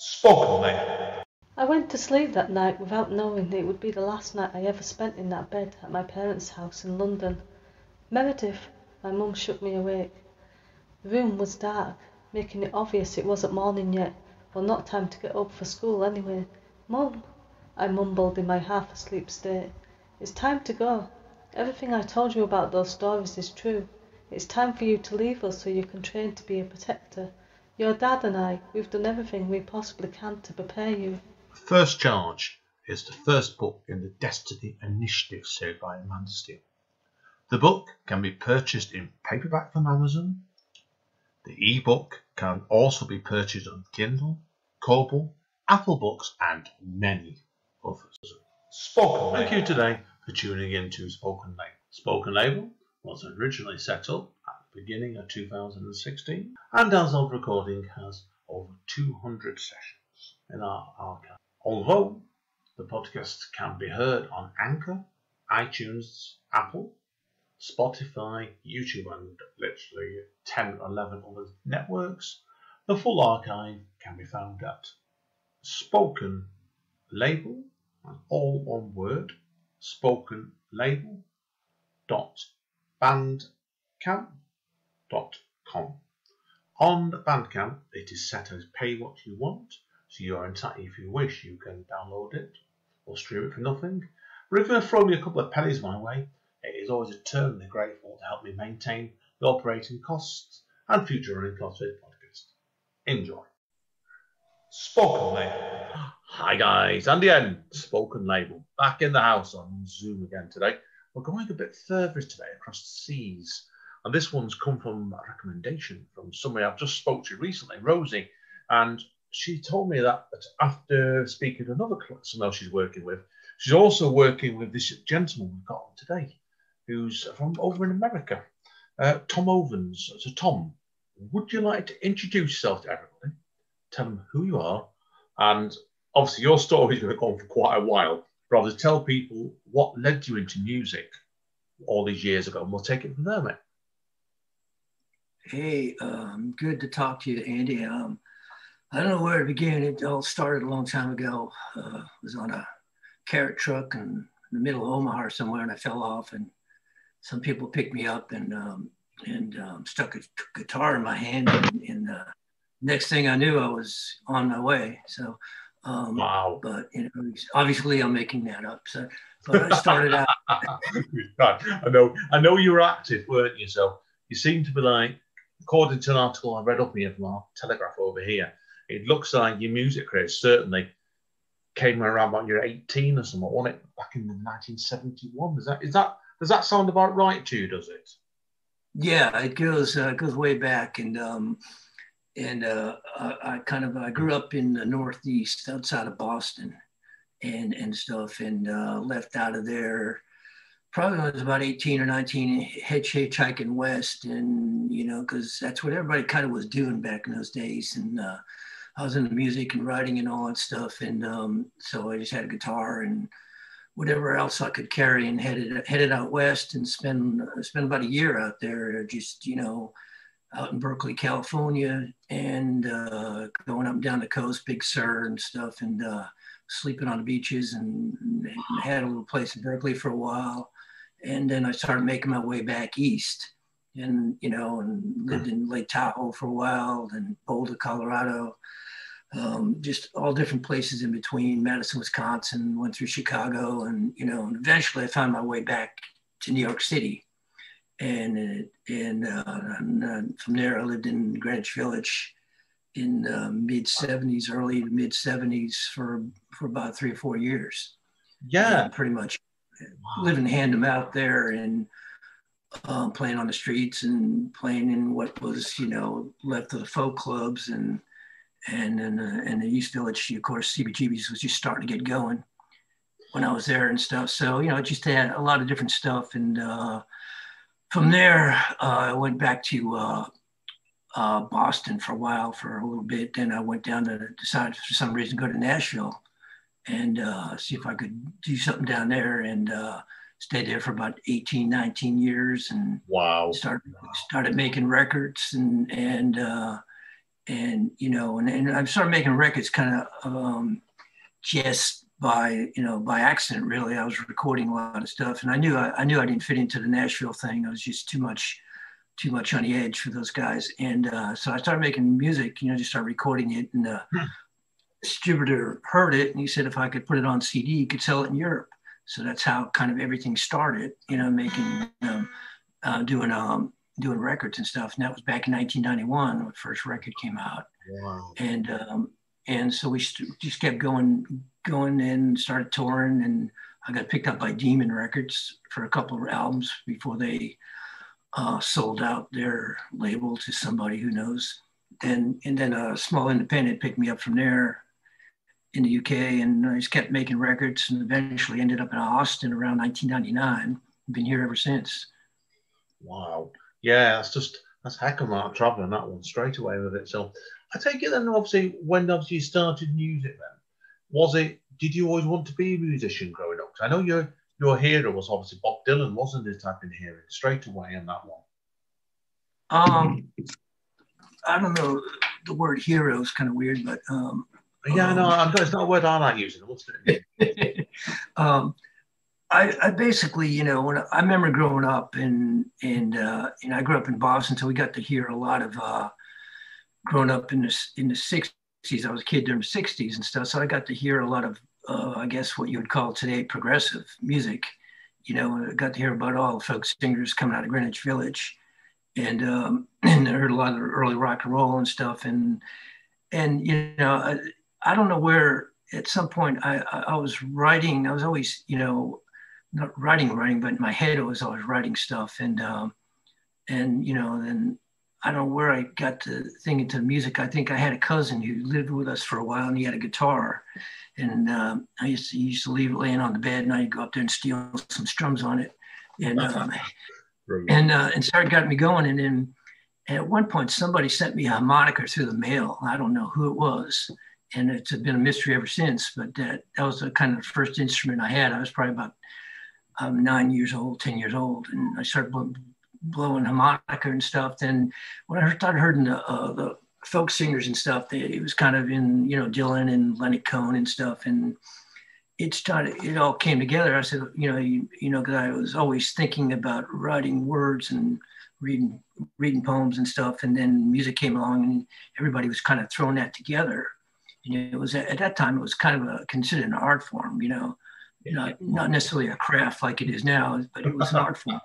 Spoken Labour. I went to sleep that night without knowing that it would be the last night I ever spent in that bed at my parents' house in London. Meredith, my mum shook me awake. The room was dark, making it obvious it wasn't morning yet, or not time to get up for school anyway. Mum, I mumbled in my half-asleep state. It's time to go. Everything I told you about those stories is true. It's time for you to leave us so you can train to be a protector. Your dad and I, we've done everything we possibly can to prepare you. First Charge is the first book in the Destiny Initiative series by Amanda Steele. The book can be purchased in paperback from Amazon. The ebook can also be purchased on Kindle, Kobo, Apple Books, and many others. Spoken Thank you today for tuning in to Spoken Label. Spoken Label was originally set up at the beginning of 2016 and as of recording has over 200 sessions in our archive. Although the podcast can be heard on Anchor, iTunes, Apple, Spotify, YouTube, and literally 10 or 11 other networks, the full archive can be found at Spoken Label, all one word, spokenlabel.bandcamp.com. On Bandcamp, it is set as pay what you want, so you are entitled, if you wish, you can download it or stream it for nothing. But if you throw me a couple of pennies my way, it is always eternally grateful to help me maintain the operating costs and future running costs of this podcast. Enjoy. Spoken Label. Hi guys, and the end. Spoken Label. Back in the house on Zoom again today. We're going a bit further today across the seas. And this one's come from a recommendation from somebody I've just spoke to recently, Rosie. And she told me that after speaking to another someone else she's working with, she's also working with this gentleman we've got on today, who's from over in America, Tom Ovans. So Tom, would you like to introduce yourself to everybody? Tell them who you are, and obviously your story's going to go on for quite a while. Rather tell people what led you into music all these years ago, and we'll take it from there, mate. Hey, good to talk to you, Andy. I don't know where to begin. It all started a long time ago. I was on a carrot truck in the middle of Omaha or somewhere, and I fell off, and some people picked me up and stuck a guitar in my hand, and next thing I knew, I was on my way. So, Wow. But obviously, I'm making that up. So, but I started out. I know you were active, weren't you? So you seem to be like, according to an article I read up here from our Telegraph over here, it looks like your music career certainly came around when you're 18 or something, wasn't it? Back in 1971. Does that sound about right to you? Does it? Yeah, it goes way back, and I grew up in the Northeast, outside of Boston, and stuff, and left out of there probably when I was about 18 or 19, hitchhiking west, and because that's what everybody kind of was doing back in those days, and I was into music and writing and all that stuff, and so I just had a guitar and whatever else I could carry, and headed out west and spend about a year out there, just out in Berkeley, California, and going up and down the coast, Big Sur and stuff, and sleeping on the beaches, and had a little place in Berkeley for a while. And then I started making my way back east, and lived in Lake Tahoe for a while, and Boulder, Colorado, just all different places in between, Madison, Wisconsin, went through Chicago, and eventually I found my way back to New York City. And from there, I lived in Greenwich Village in mid-70s, early to mid-70s for about 3 or 4 years. Yeah. And pretty much living hand to mouth there, and playing on the streets and playing in what was, left of the folk clubs, and in the East Village, of course, CBGB's was just starting to get going when I was there and stuff. So, just had a lot of different stuff. And from there, I went back to Boston for a while, for a little bit. Then I went down to decide for some reason to go to Nashville and see if I could do something down there, and stayed there for about 18, 19 years, and wow, started making records, and you know, and I started making records kind of just by, you know, by accident, really. I was recording a lot of stuff, and I knew I didn't fit into the Nashville thing. I was just too much on the edge for those guys. And so I started making music, you know, just started recording it, and the distributor heard it, and he said if I could put it on CD, he could sell it in Europe. So that's how kind of everything started, you know, making, doing records and stuff. And that was back in 1991 when the first record came out. Wow. And so we just kept going and started touring, and I got picked up by Demon Records for a couple of albums before they sold out their label to somebody who knows. And then a small independent picked me up from there in the UK, and I just kept making records, and eventually ended up in Austin around 1999. Been here ever since. Wow. Yeah, that's a heck of a lot of traveling, that one, straight away with it. So I take it then, obviously, when you started music then, did you always want to be a musician growing up? Because I know your hero was obviously Bob Dylan, wasn't it? I've been hearing straight away on that one. I don't know, the word hero is kind of weird, but yeah, no, it's not a word I like using. What's it? I basically, you know, when I remember growing up, and I grew up in Boston, so we got to hear a lot of growing up in the 60s. I was a kid during the 60s and stuff, so I got to hear a lot of I guess what you would call today progressive music. You know, I got to hear about all the folk singers coming out of Greenwich Village, and I heard a lot of early rock and roll and stuff, and you know, I don't know where at some point I was writing. I was always, you know, not writing, but in my head I was always writing stuff, and you know, then I don't know where I got to thinking to music. I think I had a cousin who lived with us for a while, and he had a guitar, and I used to leave it laying on the bed, and I'd go up there and steal some strums on it, and started got me going. And then at one point, somebody sent me a harmonica through the mail. I don't know who it was, and it's been a mystery ever since. But that was the kind of the first instrument I had. I was probably about 9 years old, 10 years old, and I started blowing harmonica and stuff. Then when I started hearing the folk singers and stuff, it was kind of in, you know, Dylan and Leonard Cohen and stuff, and it all came together. I said, you know, because I was always thinking about writing words and reading poems and stuff, and then music came along, and everybody was kind of throwing that together. And it was at that time, it was kind of considered an art form, you know. Not necessarily a craft like it is now, but it was an art form.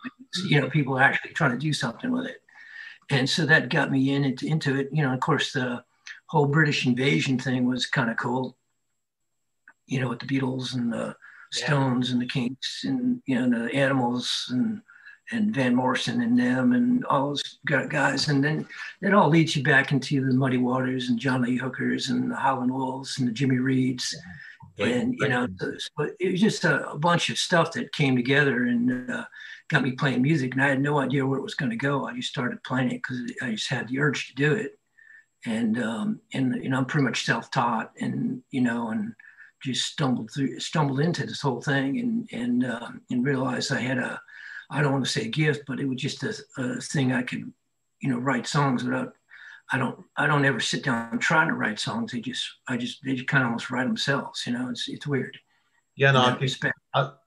You know, people are actually trying to do something with it. And so that got me into it. You know, of course, the whole British invasion thing was kind of cool, you know, with the Beatles and the Stones and the Kinks and, you know, the Animals and Van Morrison and them and all those guys. And then it all leads you back into the Muddy Waters and John Lee Hookers and the Howlin' Wolves and the Jimmy Reeds. And, you know, it was just a bunch of stuff that came together and got me playing music. And I had no idea where it was going to go. I just started playing it because I just had the urge to do it. And you know, I'm pretty much self-taught, and, you know, and just stumbled into this whole thing, and realized I had I don't want to say a gift, but it was just a thing I could, you know, write songs without. I don't ever sit down trying to write songs. They just kind of almost write themselves. You know, it's weird. Yeah, no,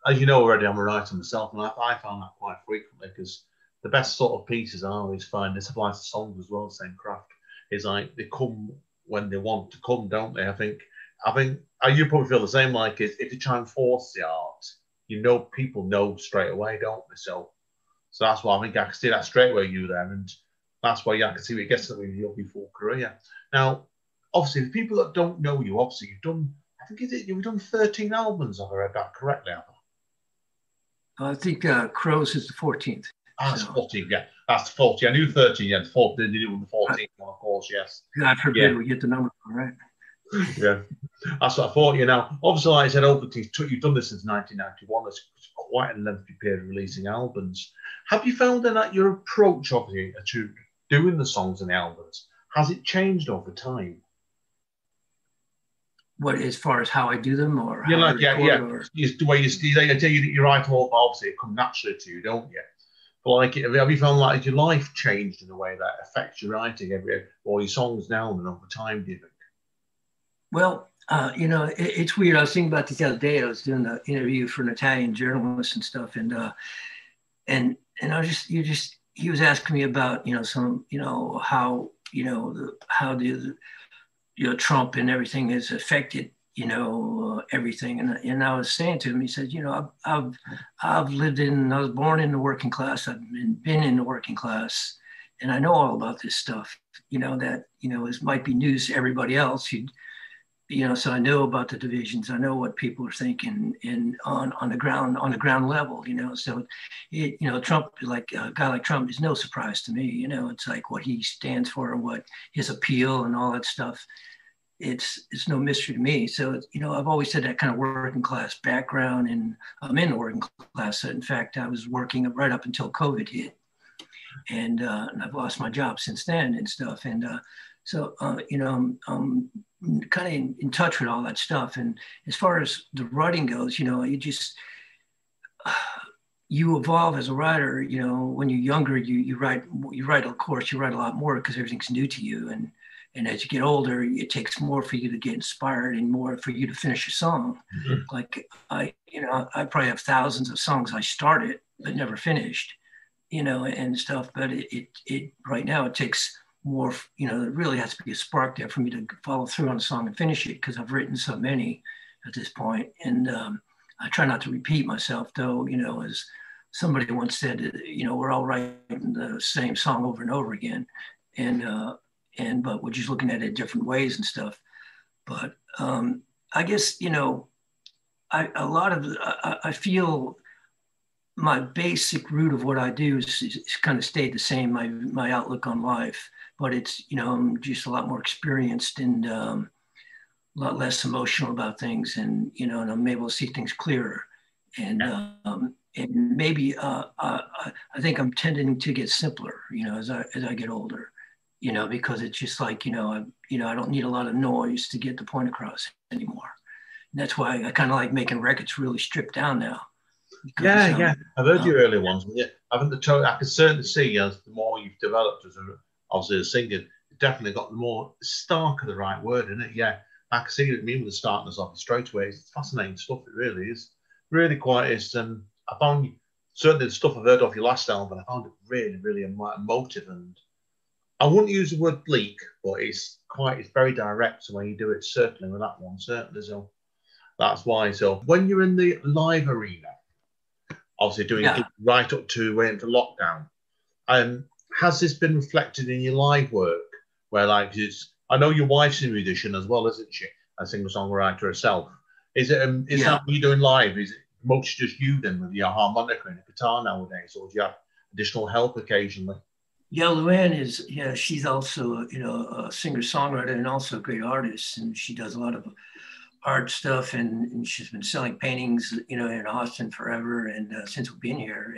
as you know already, I'm a writer myself, and I found that quite frequently, because the best sort of pieces I always find, this applies to songs as well, same craft, is like they come when they want to come, don't they? I think you probably feel the same. Like if you try and force the art, you know, people know straight away, don't they? So that's why I think I can see that straight away you there, and that's why I can see it gets with your full career. Now, obviously, the people that don't know you, obviously you've done. I think you've done 13 albums. Have I read that correctly? I think Crows is the 14th. That's 14, yeah. That's the 14. I knew 13, yeah. The 14, they did the 14 one, of course, yes. God forbid we get the number right. Yeah, that's what I thought. You know, obviously, like I said, you've done this since 1991. It's quite a lengthy period of releasing albums. Have you found that your approach, obviously, to doing the songs and the albums, has it changed over time? What, as far as how I do them, or yeah, how like, yeah, or... the way you write all, obviously, it comes naturally to you, don't you? like, have you found like your life changed in a way that affects your writing or your songs now and over time, do you think? Well, it's weird. I was thinking about this the other day. I was doing an interview for an Italian journalist and stuff, and I was he was asking me about some how how the Trump and everything has affected everything, and I was saying to him, he said, I've lived in, I was born in the working class, I've been in the working class, and I know all about this stuff, that is might be news to everybody else. So I know about the divisions. I know what people are thinking on the ground level. So Trump, like a guy like Trump, is no surprise to me. It's like what he stands for and what his appeal and all that stuff. It's no mystery to me. So I've always had that kind of working class background, and I'm in the working class. So in fact, I was working right up until COVID hit, and I've lost my job since then and stuff. And I'm kind of in touch with all that stuff. And as far as the writing goes, you evolve as a writer. When you're younger, you write, of course, you write a lot more because everything's new to you. And as you get older, it takes more for you to get inspired and more for you to finish a song. Mm-hmm. Like I probably have thousands of songs I started but never finished, and stuff. But it right now it takes more, it really has to be a spark there for me to follow through on a song and finish it, because I've written so many at this point. And I try not to repeat myself, though, as somebody once said, we're all writing the same song over and over again. But we're just looking at it different ways and stuff. But I guess, I feel my basic root of what I do is kind of stayed the same, my outlook on life. But it's, I'm just a lot more experienced and a lot less emotional about things, and I'm able to see things clearer. And maybe I think I'm tending to get simpler, as I get older, because it's just like, I don't need a lot of noise to get the point across anymore. And that's why I kind of like making records really stripped down now. Because, yeah. I've heard your early ones. Yeah, I think I can certainly see as the more you've developed as obviously as singing, you definitely got the more stark of the right word, isn't it? Yeah, I can see it with the starkness of it straight away. It's fascinating stuff. It really is. Really quite is. And I found certainly the stuff I've heard off your last album, I found it really, really emotive. And I wouldn't use the word bleak, but it's very direct. So when you do it, certainly with that one, certainly so. That's why. So when you're in the live arena, obviously doing right up to waiting for lockdown, has this been reflected in your live work? Where I know your wife's a musician as well, isn't she? A singer-songwriter herself. Is that what you're doing live? Is it mostly just you then with your harmonica and guitar nowadays, or do you have additional help occasionally? Yeah, Luann is, she's also, a singer-songwriter and also a great artist. And she does a lot of art stuff, and she's been selling paintings, in Austin forever. And since we've been here,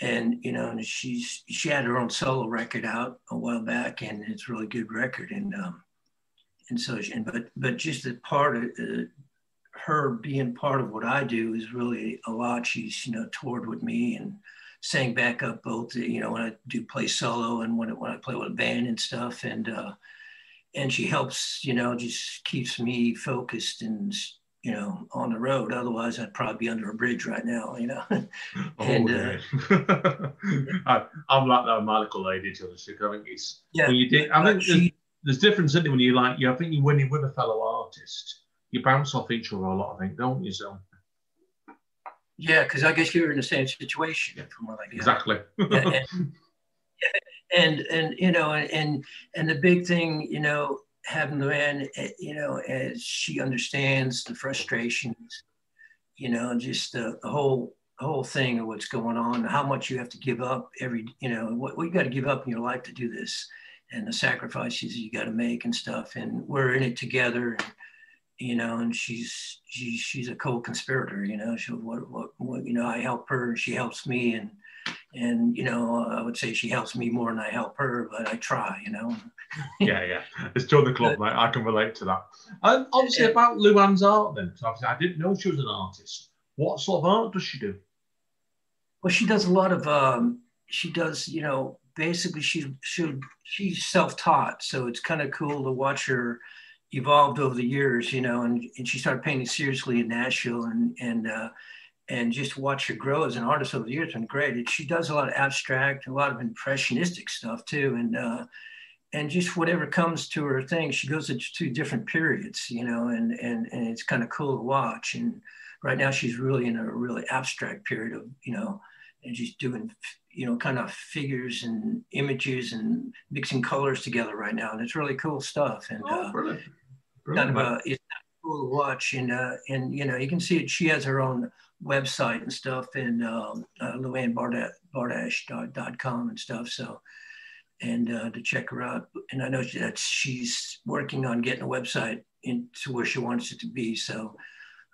and she had her own solo record out a while back, and it's a really good record. But just a part of her being part of what I do is really a lot. She's, toured with me and sang back up both, when I do play solo and when I play with a band and stuff. And she helps, just keeps me focused and, on the road. Otherwise, I'd probably be under a bridge right now, I'm like that medical lady, to I think it's when you did. I think there's difference in it when you I think when you're with a fellow artist, you bounce off each other a lot. I think, don't you, so? Yeah, because I guess you're in the same situation from what I get. Exactly. And the big thing, having Luann, as she understands the frustrations, just the whole thing of what's going on, how much you have to give up what you got to give up in your life to do this, and the sacrifices you got to make and stuff. And we're in it together, and she's a co-conspirator, I help her and she helps me, and I would say she helps me more than I help her, but I try, Yeah. It's join the club, mate. I can relate to that. Obviously, about Luann's art then, because obviously I didn't know she was an artist. What sort of art does she do? Well, she does a lot of, she does, you know, basically she's self-taught. So it's kind of cool to watch her evolved over the years, you know, and she started painting seriously in Nashville and just watch her grow as an artist over the years. It's been great. She does a lot of abstract, a lot of impressionistic stuff too. And just whatever comes to her thing, she goes into different periods, you know, and it's kind of cool to watch. And right now she's really in a really abstract period of, you know, and she's doing, you know, kind of figures and images and mixing colors together right now. And it's really cool stuff. And Brilliant. kind of it's cool to watch. And, you know, you can see it. She has her own website and stuff and luannbardash.com and stuff. So, and to check her out. And I know that she's working on getting a website into where she wants it to be. So,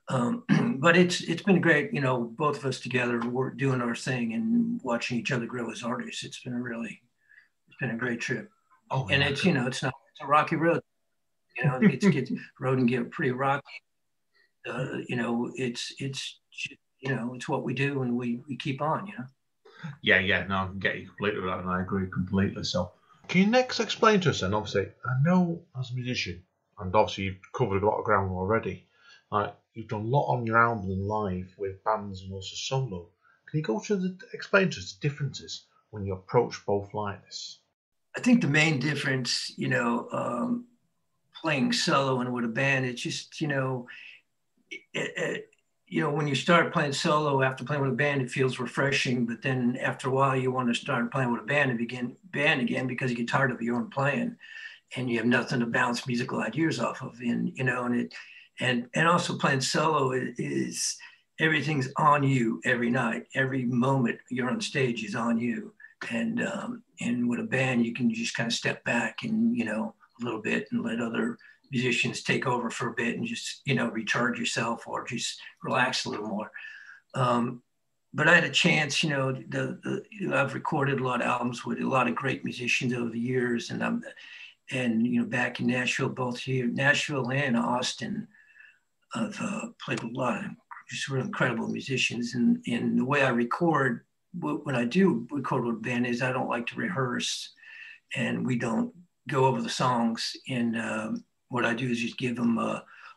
but it's been great, you know, both of us together, we're doing our thing and watching each other grow as artists. It's been a great trip. Oh, and yeah. it's, you know, it's a rocky road, you know, it gets road and get pretty rocky. You know, it's, you know, it's what we do and we keep on, you know. Yeah, no, I can get you completely with that, and I agree completely. So, can you next explain to us then? Obviously, I know as a musician, and obviously you've covered a lot of ground already. Like you've done a lot on your album and live with bands and also solo. Can you explain to us the differences when you approach both like this? I think the main difference, you know, playing solo and with a band, it's just, you know, when you start playing solo after playing with a band, it feels refreshing. But then after a while, you want to start playing with a band and begin band again because you get tired of your own playing, and you have nothing to bounce musical ideas off of. And you know, and also playing solo is everything's on you every night, every moment you're on stage is on you. And with a band, you can just kind of step back and you know a little bit and let other musicians take over for a bit and just you know recharge yourself or just relax a little more. But I had a chance, you know, I've recorded a lot of albums with a lot of great musicians over the years, and you know back in Nashville, both here, Nashville and Austin, I've played with a lot of just really incredible musicians. And the way I record, when I do record with a band, is I don't like to rehearse, and we don't go over the songs. And what I do is just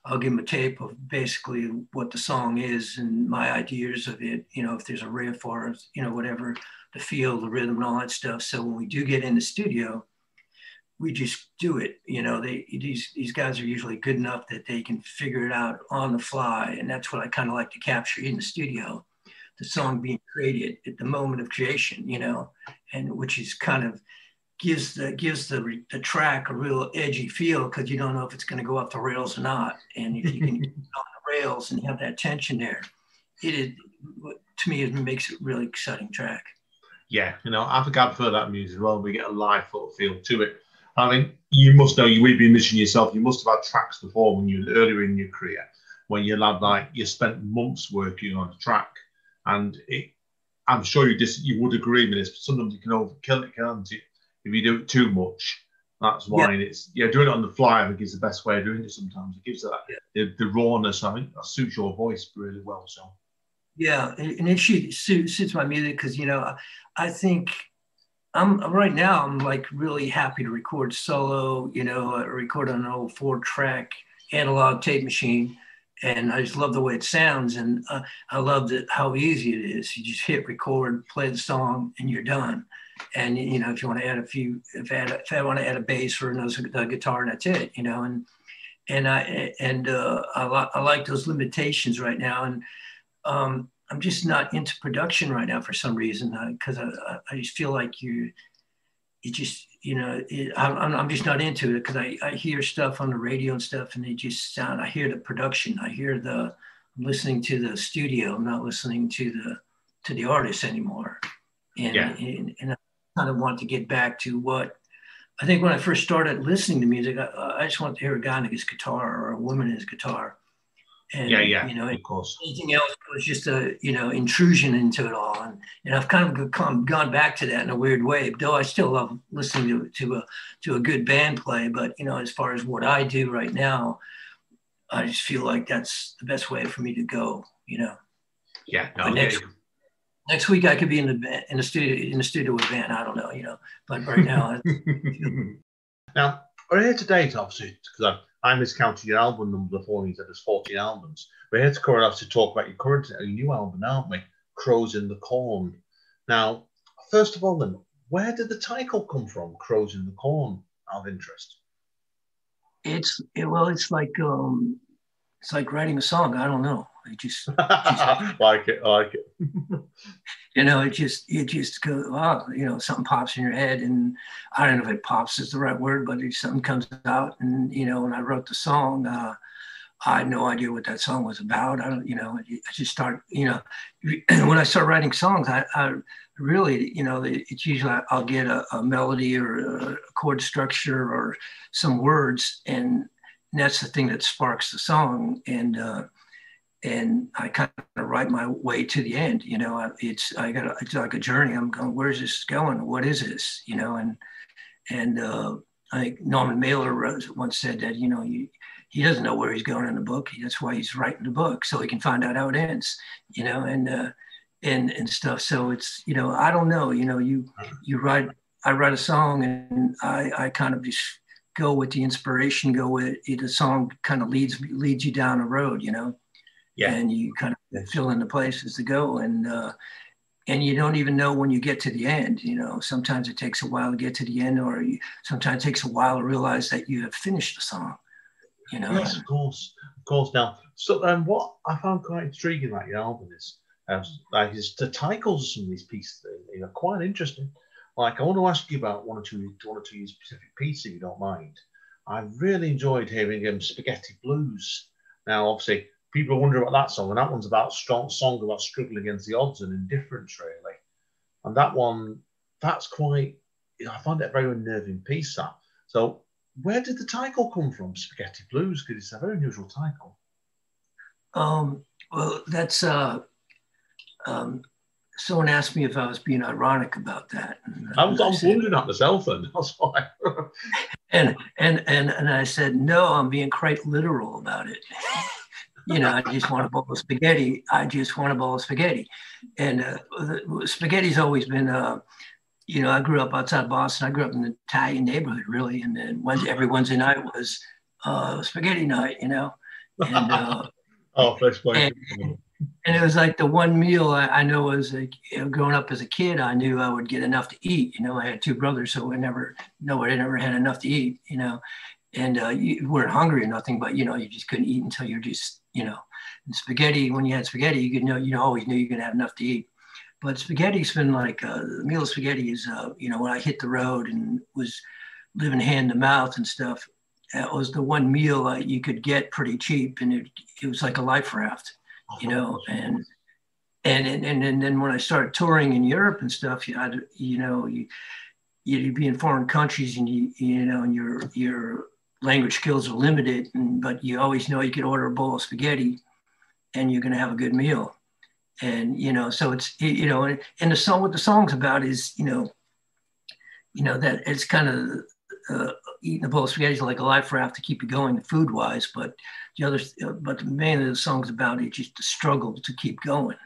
I'll give them a tape of basically what the song is and my ideas of it, you know, if there's a riff or, you know, whatever, the feel, the rhythm and all that stuff. So when we do get in the studio, we just do it. You know, these guys are usually good enough that they can figure it out on the fly. And that's what I kind of like to capture in the studio, the song being created at the moment of creation, you know, and which is kind of gives the track a real edgy feel because you don't know if it's going to go off the rails or not. And if you can get on the rails and have that tension there, it is, to me, it makes it a really exciting track. Yeah, you know, I think I prefer that music as well. We get a live feel to it. I mean, you must know, we've been missing yourself. You must have had tracks before when you were earlier in your career, when you had like you spent months working on a track, and I'm sure you would agree with this. But sometimes you can overkill it, can't you? If you do it too much, that's why it's doing it on the fly. I think is the best way of doing it. Sometimes it gives that the rawness. I think that suits your voice really well. So yeah, and it suits my music because you know I think I'm right now I'm like really happy to record solo. You know, I record on an old 4-track analog tape machine, and I just love the way it sounds, and I love how easy it is. You just hit record, play the song, and you're done. And you know, if you want to add if I want to add a bass or another guitar, and that's it. You know, I like those limitations right now, and I'm just not into production right now for some reason because I just feel like I'm just not into it because I hear stuff on the radio and stuff, and they just sound. I hear the production. I'm listening to the studio. I'm not listening to the artist anymore. And I kind of want to get back to what I think when I first started listening to music, I just wanted to hear a guy on his guitar or a woman in his guitar. And, you know, of course. Anything else was just a, you know, intrusion into it all. And I've kind of gone back to that in a weird way, though I still love listening to a good band play. But, you know, as far as what I do right now, I just feel like that's the best way for me to go, you know. Yeah, no, Next week I could be in the studio with Van. I don't know, but right now. Now, we're here today, obviously, because I miscounted your album number before, and you said there's 14 albums. We're here to cover to talk about your new album, aren't we? Crows in the Corn. Now, first of all, then, where did the title come from? Crows in the Corn, out of interest. It's like writing a song. I don't know. I just like it. It just goes, oh, something pops in your head, and I don't know if it pops is the right word, but if something comes out, and when I wrote the song, I had no idea what that song was about. I just start, when I start writing songs, I really, it's usually I'll get a melody or a chord structure or some words, and that's the thing that sparks the song. And I kind of write my way to the end, it's like a journey. I'm going, where's this going? What is this? And I think Norman Mailer once said that, he doesn't know where he's going in the book. That's why he's writing the book, so he can find out how it ends, and stuff. So it's, I don't know, I write a song, and I kind of just go with the inspiration, go with it. The song kind of leads you down a road, Yeah. And you kind of fill in the places to go, and you don't even know when you get to the end. Sometimes it takes a while to get to the end, or sometimes it takes a while to realize that you have finished the song. Yes, of course. Now, so what I found quite intriguing about your album is the titles of some of these pieces are quite interesting. Like, I want to ask you about one or two specific pieces, if you don't mind. I really enjoyed hearing Spaghetti Blues. Now, obviously, people wonder about that song, and that one's about strong song about struggling against the odds and indifference, really. And that one, that's quite, I found it a very unnerving piece, that. So, where did the title come from, Spaghetti Blues? Because it's a very unusual title. Well, that's someone asked me if I was being ironic about that. I was wondering that myself, and that's why. and I said, no, I'm being quite literal about it. I just want a bowl of spaghetti. I just want a bowl of spaghetti. And spaghetti's always been, I grew up outside Boston. I grew up in an Italian neighborhood, really. And then every Wednesday night was spaghetti night, And, and it was like the one meal I know as growing up as a kid, I knew I would get enough to eat. I had two brothers, so nobody never had enough to eat, and you weren't hungry or nothing, but, you just couldn't eat until you're just, and spaghetti, when you had spaghetti, you always knew you're going to have enough to eat. But spaghetti's been like, the meal of spaghetti is, when I hit the road and was living hand to mouth and stuff, that was the one meal you could get pretty cheap, and it was like a life raft, and then when I started touring in Europe and stuff, you'd be in foreign countries, and and your language skills are limited, but you always know you could order a bowl of spaghetti and you're going to have a good meal. And, so it's, and the song, what the song's about is, that it's kind of eating a bowl of spaghetti is like a life raft to keep you going food wise, but the main of the song's about it, just the struggle to keep going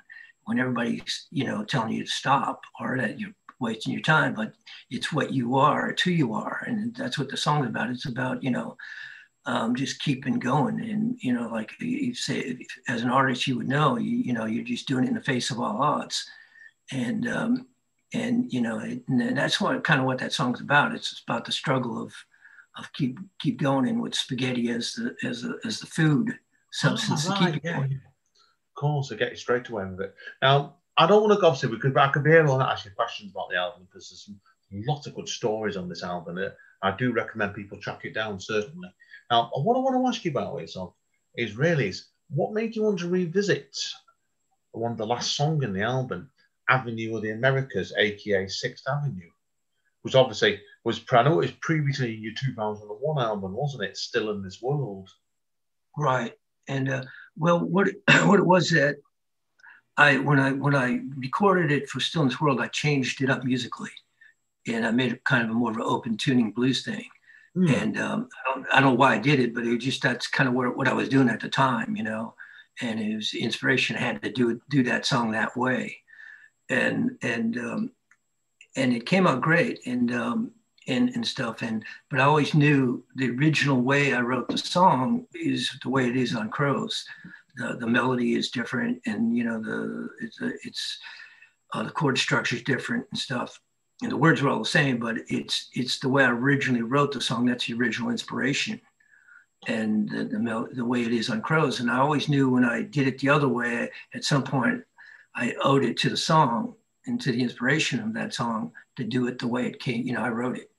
when everybody's, telling you to stop or that you're wasting your time, but it's what you are, it's who you are. And that's what the song's about. It's about, just keeping going. And, like you say, as an artist, you would know, you're just doing it in the face of all odds. And that's what that song's about. It's about the struggle of keep going, and with spaghetti as the food substance to keep you going. Of course, I get you straight away with it. Now, I don't want to go, obviously, because I could be able to ask you questions about the album, because there's lots of good stories on this album. I do recommend people track it down, certainly. Now, what I want to ask you about is what made you want to revisit one of the last songs in the album, Avenue of the Americas, aka Sixth Avenue, which obviously I know it was previously in your 2001 album, wasn't it? Still in This World. Right. And what it was that when I recorded it for Still in This World, I changed it up musically, and I made it kind of more of an open tuning blues thing. And I don't know why I did it, but that's kind of what I was doing at the time, and it was inspiration. I had to do that song that way. and it came out great and stuff. But I always knew the original way I wrote the song is the way it is on Crows. The melody is different, and the chord structure is different and stuff. And the words were all the same, but it's the way I originally wrote the song. That's the original inspiration, and the way it is on Crows. And I always knew when I did it the other way, at some point, I owed it to the song and to the inspiration of that song to do it the way it came. I wrote it.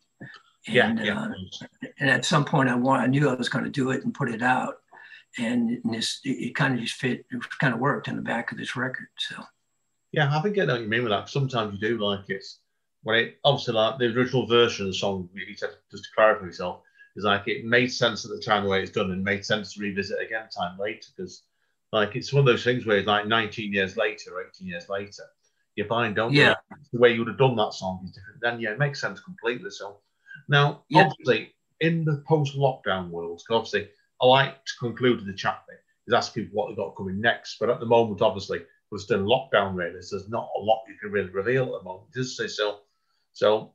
And, and at some point, I knew I was going to do it and put it out, and it kind of just fit. It kind of worked in the back of this record. So. Yeah, I think I know what you mean with that. Sometimes you do like it when it obviously like the original version of the song. You said, just to clarify yourself, is like it made sense at the time the way it's done, and made sense to revisit again time later, because like it's one of those things where it's like 19 years later, or 18 years later, you find, don't you? The way you would have done that song is different. Then yeah, it makes sense completely. So now, obviously, in the post-lockdown world, because obviously I like to conclude the chat bit is ask people what they've got coming next. But at the moment, obviously, we're still in lockdown really, so there's not a lot you can really reveal at the moment, does it? So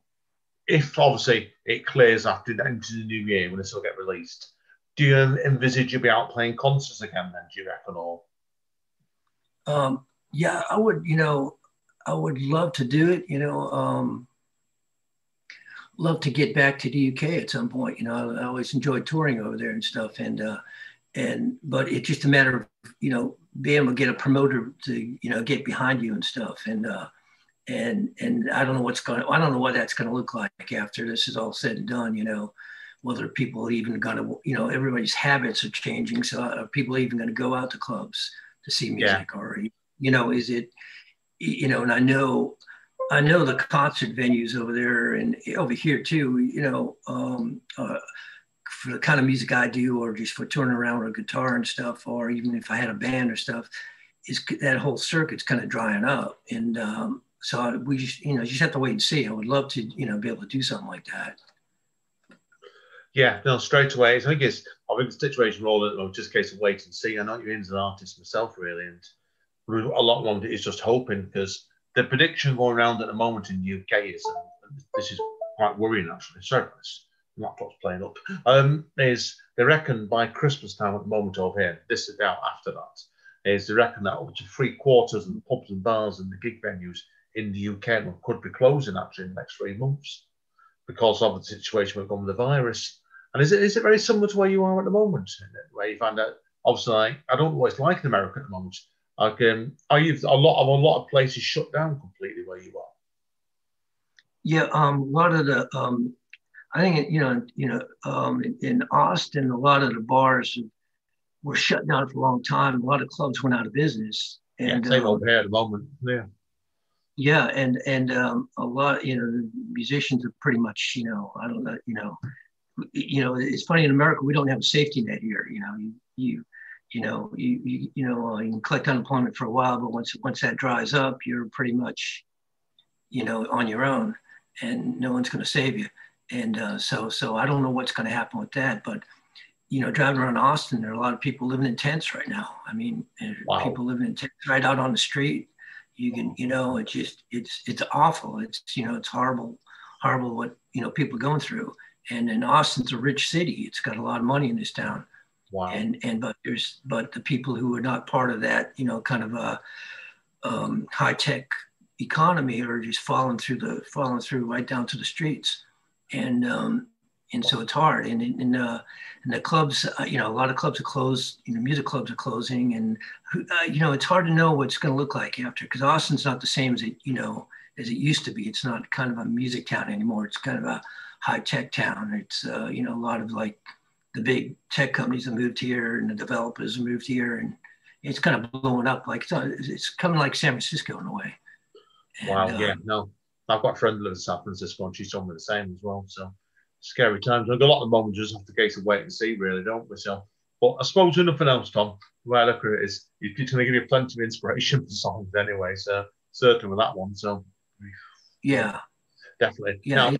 if obviously it clears after into the new year when this will get released, do you envisage you'll be out playing concerts again then, do you reckon? Or yeah, I would, I would love to do it, love to get back to the UK at some point. I always enjoyed touring over there and stuff. But it's just a matter of, being able to get a promoter to, get behind you and stuff. And I don't know I don't know what that's going to look like after this is all said and done, whether people are even going to, everybody's habits are changing. So are people even going to go out to clubs to see music or, is it, and I know the concert venues over there and over here too, for the kind of music I do, or just for touring around with a guitar and stuff, or even if I had a band or stuff, that whole circuit's kind of drying up. And so we just have to wait and see. I would love to, be able to do something like that. Yeah, no, straight away. I think the situation we're all in, just a case of wait and see. I know you're into an artist myself, really, and a lot of it is just hoping, because the prediction going around at the moment in the UK is, and this is quite worrying actually. Sorry for this. Laptop's playing up. Is they reckon by Christmas time at the moment over here, this is out after that, is they reckon that up to 3/4 of the pubs and bars and the gig venues in the UK could be closing actually in the next 3 months because of the situation we've got with the virus. And is it very similar to where you are at the moment, where you find that obviously I don't know what it's like in America at the moment. Like, are you a lot of places shut down completely where you are? Yeah, a lot of the I think in Austin, a lot of the bars were shut down for a long time. A lot of clubs went out of business. And same over here at the moment. Yeah. Yeah, and a lot, the musicians are pretty much, I don't know, it's funny, in America we don't have a safety net here. You can collect unemployment for a while, but once that dries up, you're pretty much, on your own, and no one's going to save you. And so I don't know what's going to happen with that, but driving around Austin, there are a lot of people living in tents right now. I mean, people living in tents right out on the street. You can, it's awful. It's it's horrible what people are going through. And Austin's a rich city. It's got a lot of money in this town. Wow. But the people who are not part of that, kind of a high tech economy are just falling through right down to the streets. And so it's hard. And the clubs, a lot of clubs are closed. Music clubs are closing, and it's hard to know what's going to look like after, because Austin's not the same as it used to be. It's not kind of a music town anymore. It's kind of a high tech town. It's a lot of like the big tech companies have moved here, and the developers have moved here, and it's kind of blowing up. Like it's coming like San Francisco in a way. Wow. Yeah. No. I've got a friend who lives in San Francisco, and she's told me the same as well. So scary times. I've got a lot of the moments just have to case of wait and see, really, don't we? So, but I suppose with nothing else, Tom, the way I look at it is it's going to give you plenty of inspiration for songs anyway. So certainly with that one. So yeah, definitely. Yeah. Now, to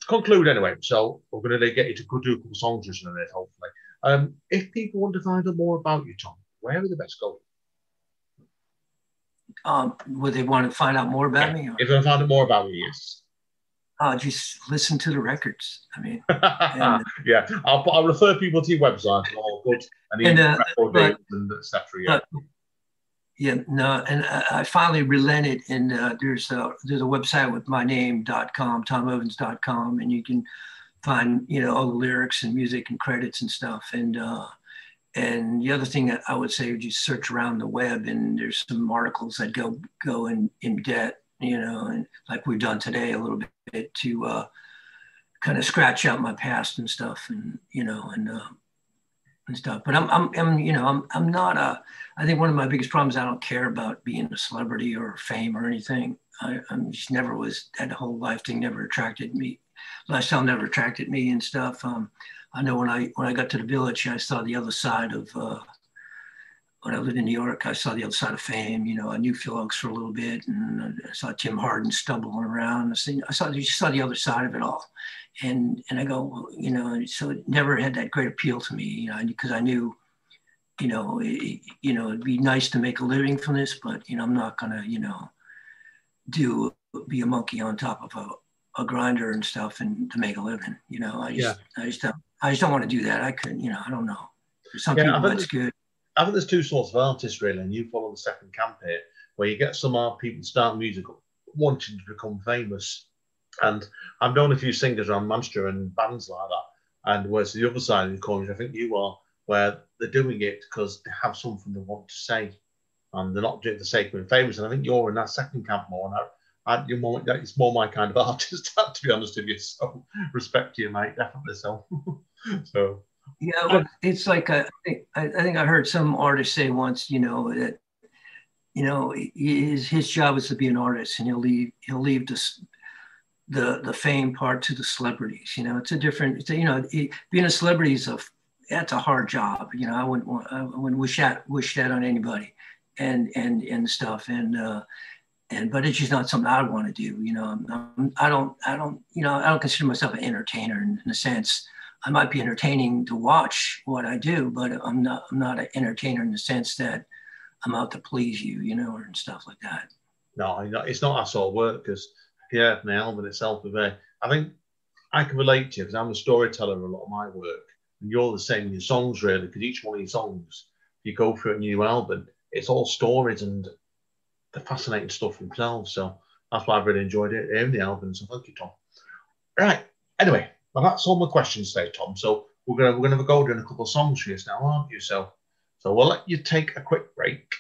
conclude anyway, so we're going to get you to do a couple of songs just in a minute, hopefully. If people want to find out more about you, Tom, where are the best going? Would they want to find out more about me? Or? If I find out more about you, yes. Just listen to the records. I mean, and, yeah, I'll refer people to your website. All good, and record deals and etc. Yeah. Yeah, no, and I finally relented, and there's a website with my name.com, tomovans.com, and you can find, you know, all the lyrics and music and credits and stuff. And the other thing that I would say is just search around the web, and there's some articles that go in depth, you know, and like we've done today a little bit to kind of scratch out my past and stuff, and you know, and stuff. But I'm you know, I'm not a. I think one of my biggest problems, I don't care about being a celebrity or fame or anything. I'm just never was, that whole life thing never attracted me. Lifestyle never attracted me and stuff. I know when I got to the Village, I saw the other side of, when I lived in New York, I saw the other side of fame. You know, I knew Phil Oakes for a little bit, and I saw Tim Harden stumbling around. I saw the other side of it all. And I go, well, you know, so it never had that great appeal to me, you know, because I knew, you know, it'd be nice to make a living from this, but, you know, I'm not going to, you know, be a monkey on top of a grinder and stuff and to make a living. You know, I just don't want to do that. I couldn't, you know, I don't know. For some people, that's good. I think there's two sorts of artists, really, and you follow the second camp here, where you get some people start music wanting to become famous. And I've known a few singers around Manchester and bands like that. And whereas the other side of the coin, I think you are, where they're doing it because they have something they want to say, and they're not doing it for the sake of being famous. And I think you're in that second camp more. And it's more my kind of artist, to be honest with you. So respect to you, mate, definitely. So, yeah, it's like I think I heard some artist say once, you know, that, you know, his job is to be an artist, and he'll leave the fame part to the celebrities. You know, it's a different. You know, being a celebrity that's a hard job. You know, I wouldn't wish that on anybody, and stuff. But it's just not something I want to do. You know, I don't consider myself an entertainer in a sense. I might be entertaining to watch what I do, but I'm not an entertainer in the sense that I'm out to please you, you know, and stuff like that. No, it's not that sort of work, because yeah, my album itself, I think I can relate to you because I'm a storyteller in a lot of my work, and you're the same in your songs, really, because each one of your songs, if you go through a new album, it's all stories and the fascinating stuff themselves. So that's why I've really enjoyed it in the album. So thank you, Tom. Right. Anyway, well, that's all my questions today, Tom. So we're gonna go doing a couple of songs for you now, aren't you? So we'll let you take a quick break.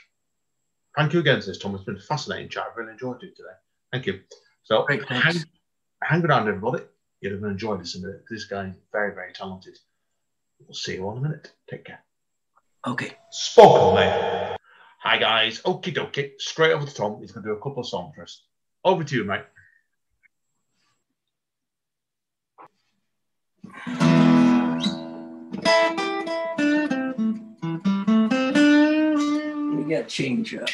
Thank you again, Tom. It's been a fascinating chat. I've really enjoyed it today. Thank you. So hang around, everybody. You're going to enjoy this in a minute. This guy is very, very talented. We'll see you in a minute. Take care. Okay. Spoken, mate. Hi, guys. Okie dokie. Straight over to Tom. He's going to do a couple of songs for us. Over to you, mate. We got change up.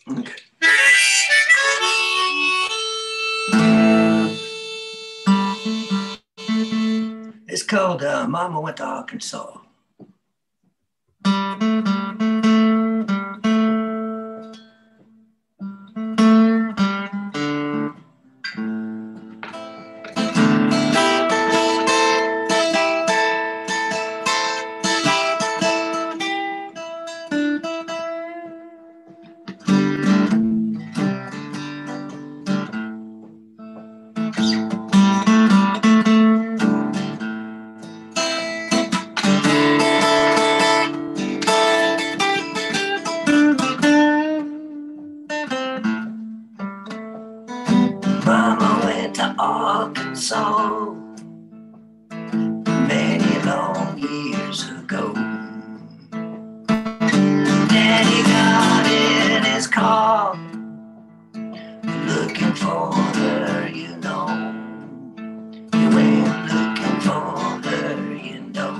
Okay. It's called Mama Went to Arkansas. Arkansas many long years ago. Daddy got in his car looking for her, you know. You went looking for her, you know.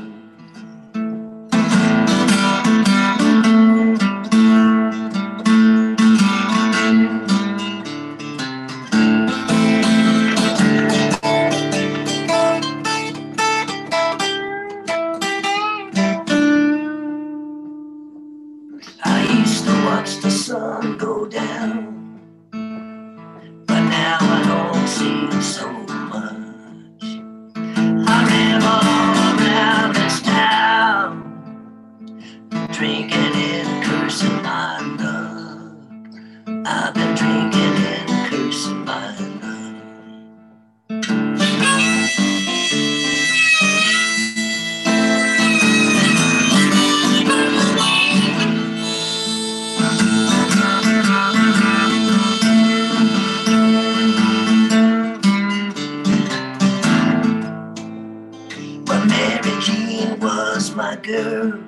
girl.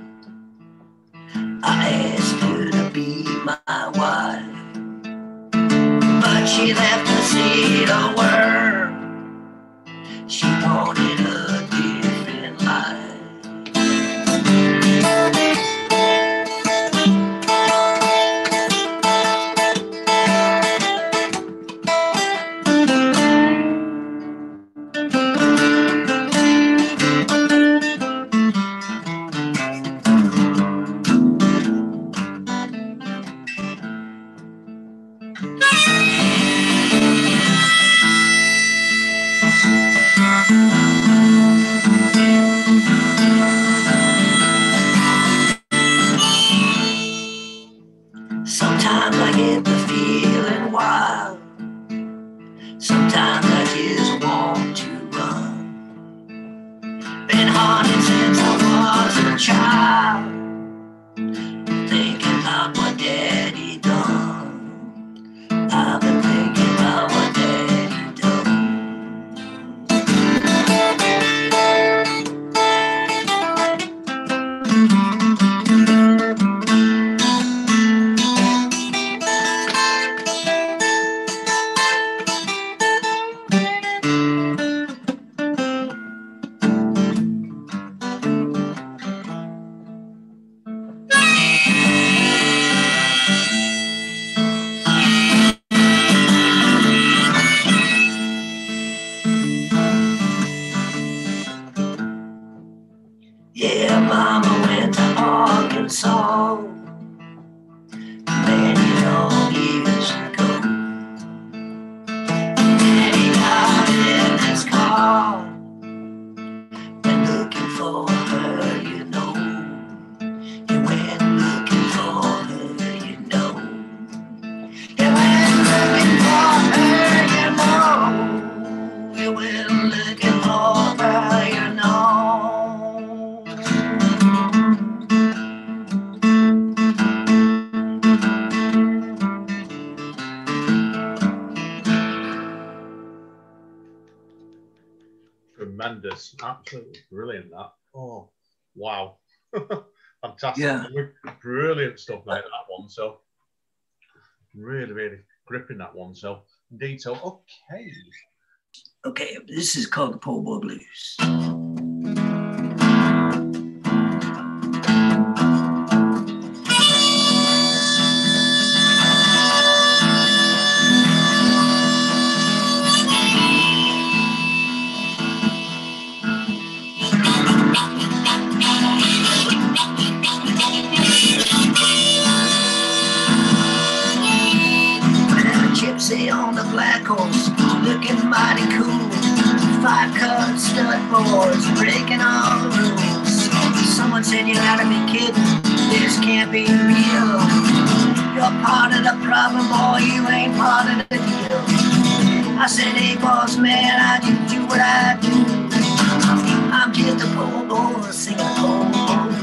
I asked her to be my wife, but she left to see the world. She wanted a different life. Sometimes I get the feeling wild. Sometimes I just want to run. Been haunted since I was a child, thinking about what Daddy done. I've been thinking about what Daddy done. Yeah, Mama went to Arkansas many long years ago. Daddy got in his car, went looking for her, you know. He went looking for her, you know. He went looking for her, you know. He went looking for her, you know. Tremendous, absolutely brilliant. That. Oh, wow, fantastic, Yeah. Brilliant stuff, mate. That one, so really, really gripping that one. So detail. Okay. Okay, this is called the Po' Boy Blues. Gypsy on the black horse, looking mighty cool. 5-cut stud boards, breaking all the rules. Someone said you gotta be kidding, this can't be real. You're part of the problem, boy, you ain't part of the deal. I said, hey boss man, I just do what I do. I'm just a poor boy singing a poor boy.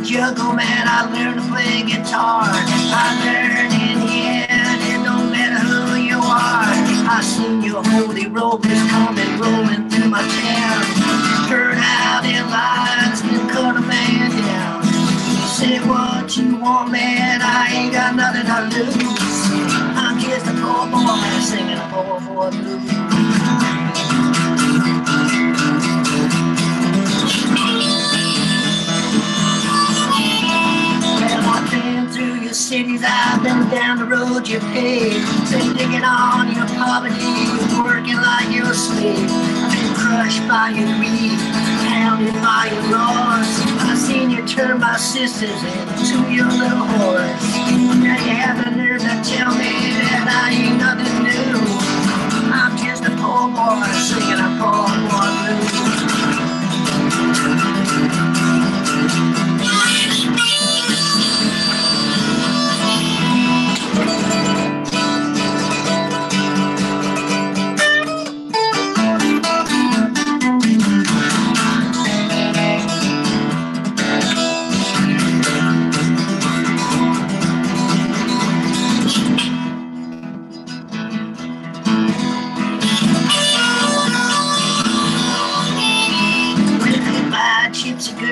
Juggle, man, I learned to play guitar. I learned in the end, it don't matter who you are. I seen your holy rope is coming rolling through my town. Turn out in lines and cut a man down. Say what you want, man, I ain't got nothing to lose. I'm just a poor boy singing a poor boy blues. Cities, I've been down the road you paved. Been digging on your poverty, working like you're a slave. I've been crushed by your greed, pounded by your loss. I've seen you turn my sisters into your little horse. Now you have the nerve to tell me that I ain't nothing new. I'm just a poor boy singing a poor boy blues.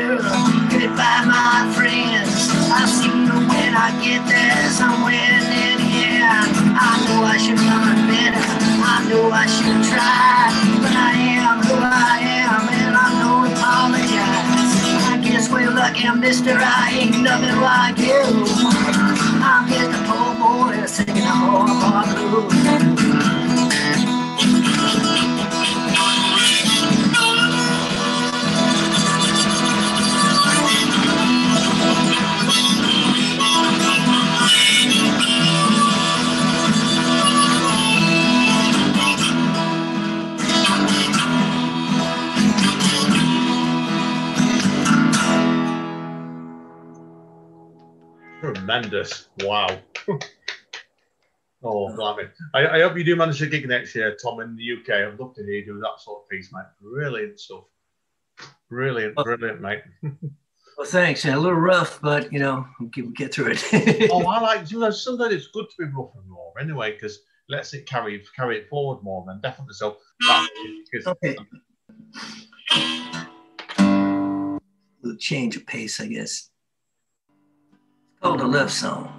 well, goodbye, my friends. I'll see you when I get there, somewhere near the end. I know I should run better, I know I should try, but I am who I am, and I don't apologize. I guess we're lucky, mister, I ain't nothing like you. I'm just a poor boy singing a Hallmark blues. Tremendous. Wow. Oh, blimey. I hope you do manage a gig next year, Tom, in the UK. I'd love to hear you do that sort of piece, mate. Brilliant stuff. Brilliant, mate. Well, thanks. A little rough, but, you know, we'll get through it. Oh, I like, you know, sometimes it's good to be rough and raw anyway, because lets it carry it forward more than definitely. So, okay. Little change of pace, I guess. It's called a love song.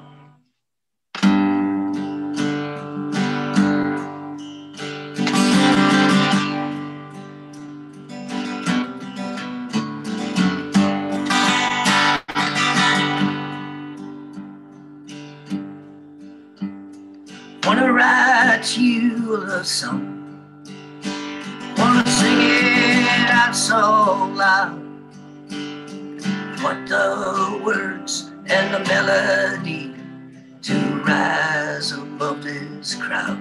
Wanna write you a love song, wanna sing it out so loud. Want the words and the melody to rise above this crowd.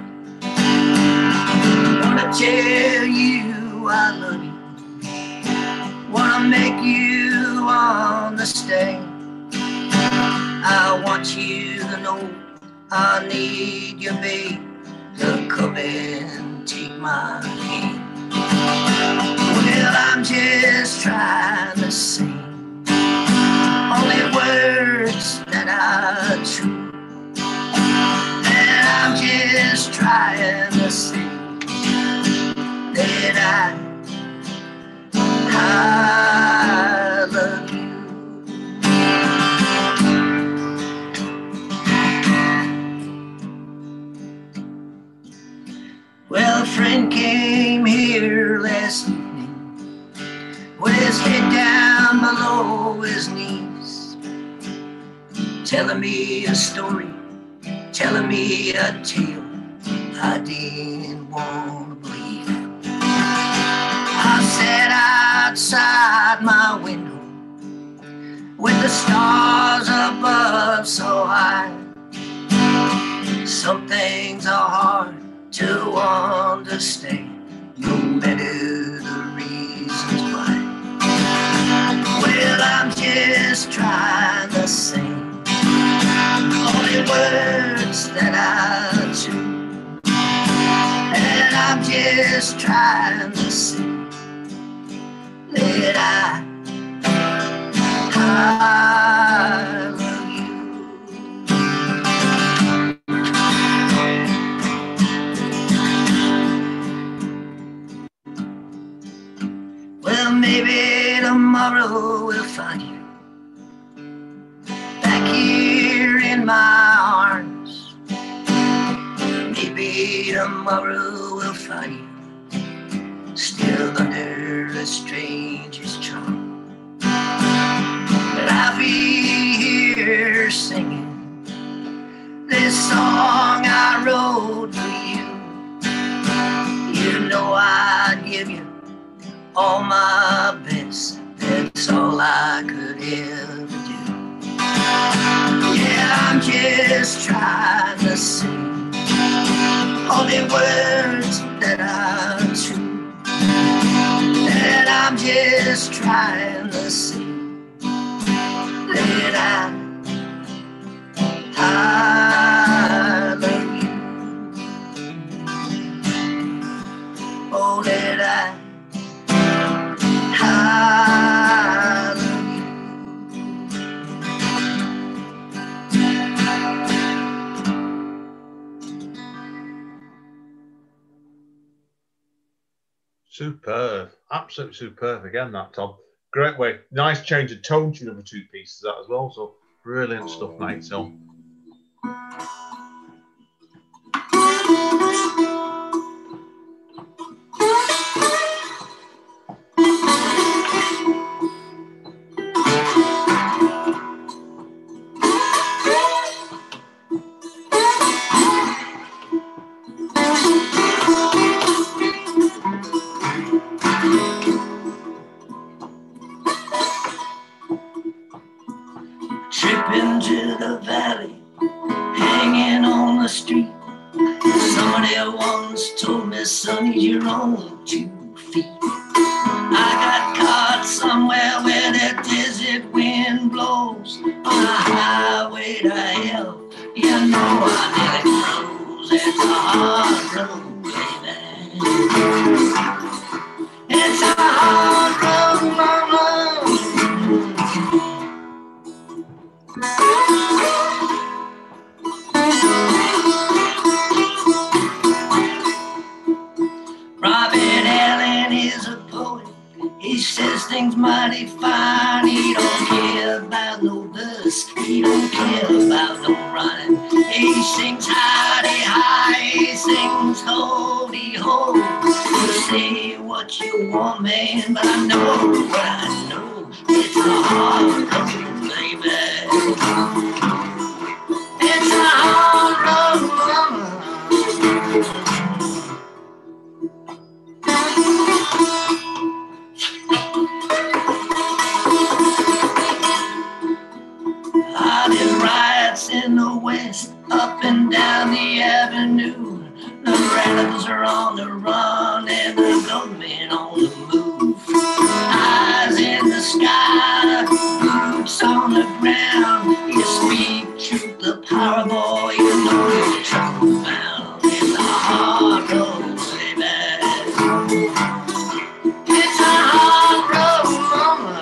Wanna tell you I love you, wanna make you understand. I want you to know I need you, babe, to come and take my hand. Well, I'm just trying to sing only words that are true, and I'm just trying to sing that I love you. Well, a friend came here last evening with his head down below his knees, telling me a story, telling me a tale I didn't want to believe. I sat outside my window with the stars above so high. Some things are hard to understand, no matter the reasons why. Well, I'm just trying to sing only words that are true, and I'm just trying to sing that I love you. Well, maybe tomorrow we'll find you back here in my arms. Maybe tomorrow we'll find you still under a stranger's charm. But I'll be here singing this song I wrote for you. You know I'd give you all my best, that's all I could ever do. Yeah, I'm just trying to sing only words that are true, and I'm just trying to sing that I love you. Oh, that I love you. Superb. Absolutely superb again, that, Tom. Great way. Nice change of tone to the other two pieces that as well. So brilliant stuff, mate. So. Tripping to the valley, hanging on the street. Somebody once told me, son, you're on 2 feet. I got caught somewhere where the desert wind blows on a highway to hell. You know I nearly froze. It's a hard road, baby. It's a hard road, mama. Robert Allen is a poet. He says things mighty fine. He don't care about no verse. He don't care about no rhyme. He sings hidey high. He sings holy ho. You say what you want, man, but I know what I know. It's a hard road, baby. It's a hard road, mama. Hiding riots in the west, up and down the avenue. The rebels are on the run and the gunmen on the move. Eyes in the sky, boots on the ground. You speak truth, the power boy, you know you're trouble bound. It's a hard road, baby. It's a hard road, mama.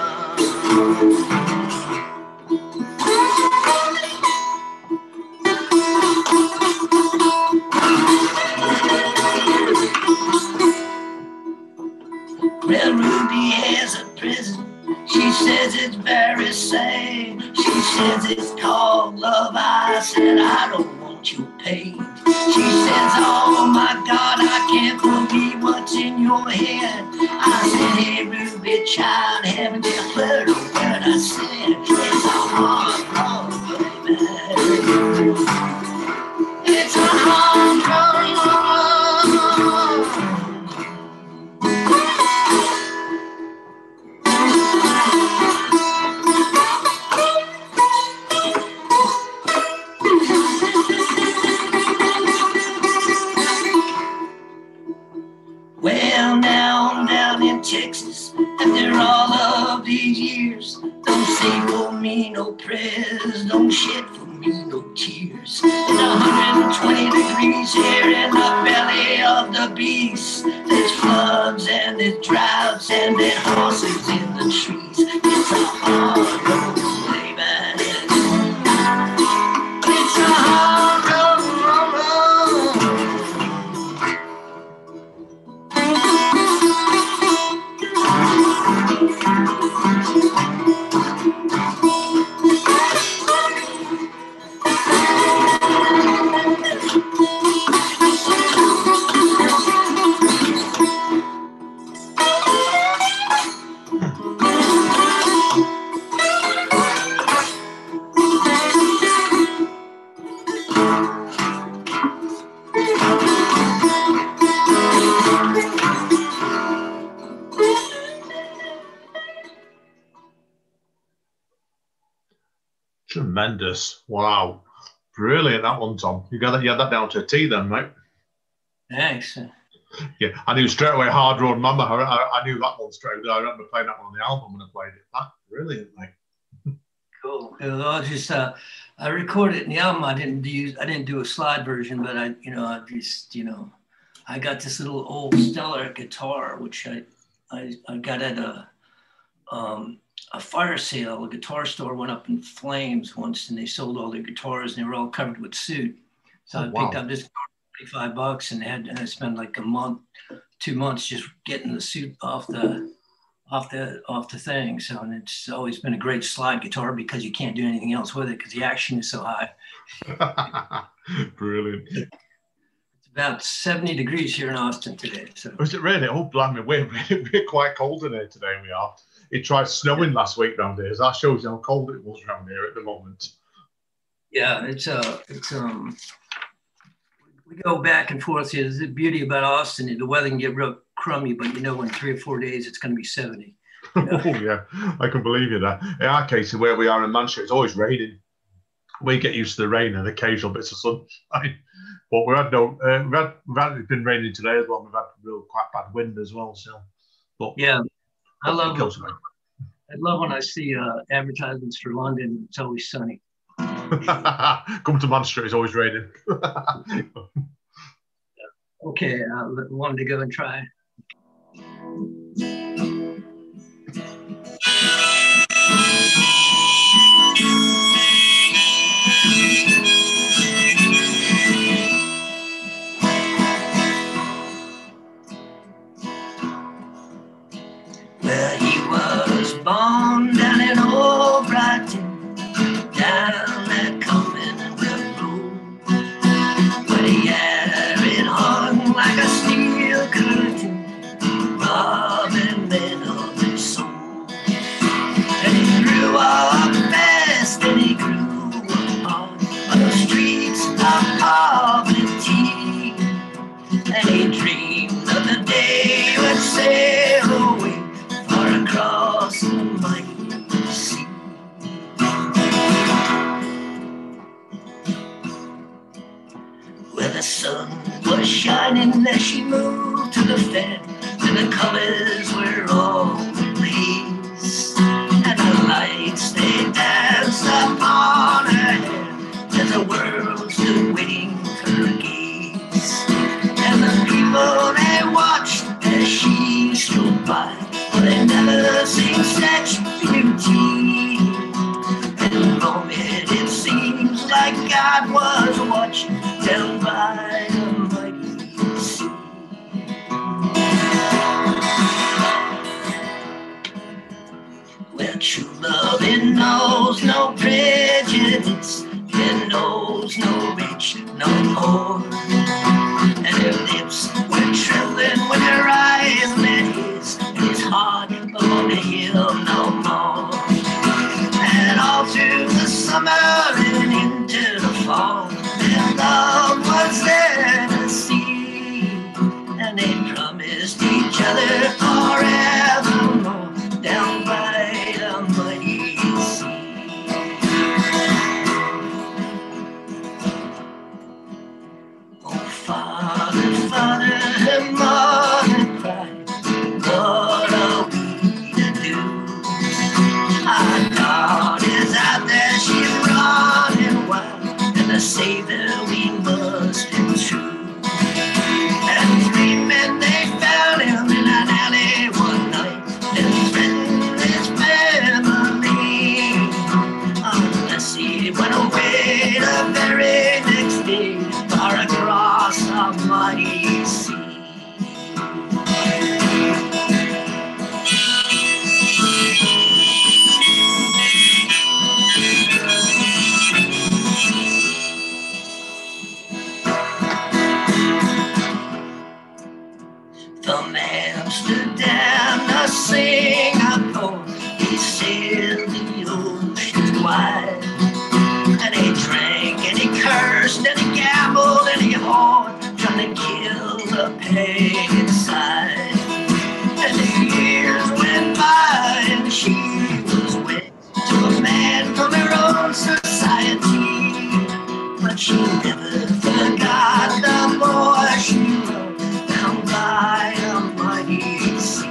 Well, Ruby has a prison. She says it's very sad. She says it's called love. I said I don't want your pain. She says, oh my God, I can't believe what's in your head. I said, hey Ruby child, haven't you heard of what I said? It's a hard road, baby. It's a hard road. Well, now I'm down in Texas after all of these years. Don't say for me no prayers, don't shed for me no tears. It's 120 degrees here in the belly of the beast. There's floods and there's droughts and there's horses in the trees. It's a hard road, baby. It's a hard road, mama. Tremendous. Wow. Brilliant, that one, Tom. You had that down to a T then, mate. Thanks. Yeah, I knew straight away Hard Road Mama. I knew that one straight away. I remember playing that one on the album when I played it. That's brilliant, mate. Cool. I just I recorded it in the album. I didn't do a slide version, but I got this little old Stellar guitar, which I got at a fire sale. A guitar store went up in flames once, and they sold all their guitars, and they were all covered with soot. So I picked up this guitar for $25, and I spent like a month, 2 months just getting the soot off the off the thing. So, and it's always been a great slide guitar because you can't do anything else with it because the action is so high. Brilliant. It's about 70 degrees here in Austin today. So Was it really? Oh, blimey, we're quite cold in here today. We are. It tried snowing last week round here. So that shows you how cold it was around here at the moment. Yeah, it's we go back and forth here. The beauty about Austin is the weather can get real crummy, but you know in 3 or 4 days it's going to be 70. You know? Oh yeah, I can believe you that. In our case, where we are in Manchester, it's always raining. We get used to the rain and occasional bits of sunshine. But it's been raining today as well. We've had quite bad wind as well. So, but yeah, I love when I see advertisements for London. It's always sunny. Come to Manchester, it's always raining. Okay, I wanted to go and try. Well, he was born down in Old Brighton, down that Commonwealth Road, where he had it hung like a steel curtain, robbing men of their soul. And he grew up fast and he grew up on the streets of poverty, and he dreamed of the day he would sail away far across the mighty sea. Where the sun was shining as she moved to the Fed, and the colors were all ablaze, and the lights they danced upon her head as the world stood waiting for her gaze. And the people they watched as she strode by, for they never seen such beauty. And in a moment it seems like God was watching down by the mighty sea. Well, true love, it knows no prejudice, it knows no rich, no poor. And her lips were trembling when her eyes met his, and his heart won't heal no more. And all through the summer and into the fall, their love was there to see, and they promised each other forevermore down by the mighty sea. Oh, Father, Father, her mother cried, what are we to do? Our God is out there, she's running wild, and the Savior we must be true. And 3 men, they found him in an alley one night, and threatened his family, unless he went away the very next day far across the mighty sea. The man stood down to Singapore, he sailed the ocean wide, and he drank and he cursed and he gambled and he whored, trying to kill the pain inside. And the years went by and she was wed to a man from her own society, but she never forgot the boy she loved down by the mighty sea.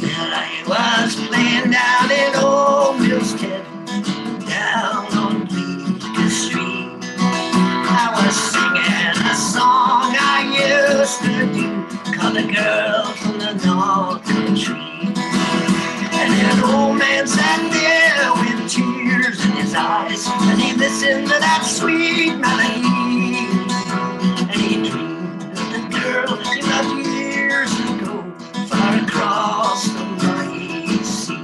Well, I was playing down in Old Millstead, down on Bleecker Street. I was singing a song I used to do, called The Girl from the North Country. And an old man sat voice, and he listened to that sweet melody. And he dreamed of the girl he loved years ago, far across the mighty sea.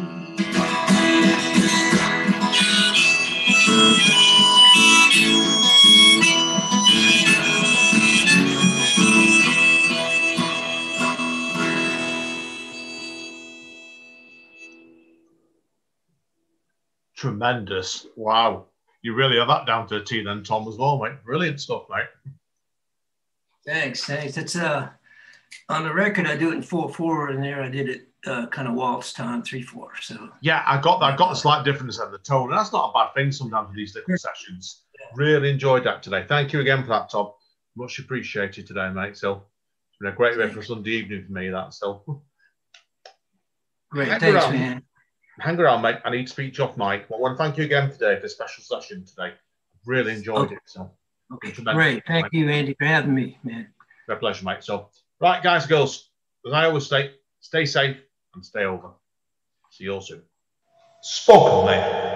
Tremendous. Wow. You really have that down to a T then, Tom, as well, mate. Brilliant stuff, mate. Thanks. It's on the record I do it in 4/4, and there I did it kind of waltz time 3/4. So yeah, I got that. I got a slight difference in the tone. And that's not a bad thing sometimes with these little sessions. Yeah. Really enjoyed that today. Thank you again for that, Tom. Much appreciated today, mate. So it's been a great way for a Sunday evening for me, that. So great, thanks, man. Hang around, mate. I need to speak to you off mic. But I want to thank you again today for the special session today. Really enjoyed it. So okay, great. Thank you, Andy, for having me, man. My pleasure, mate. So, right, guys and girls, as I always say, stay safe and stay over. See you all soon. Spoken, mate.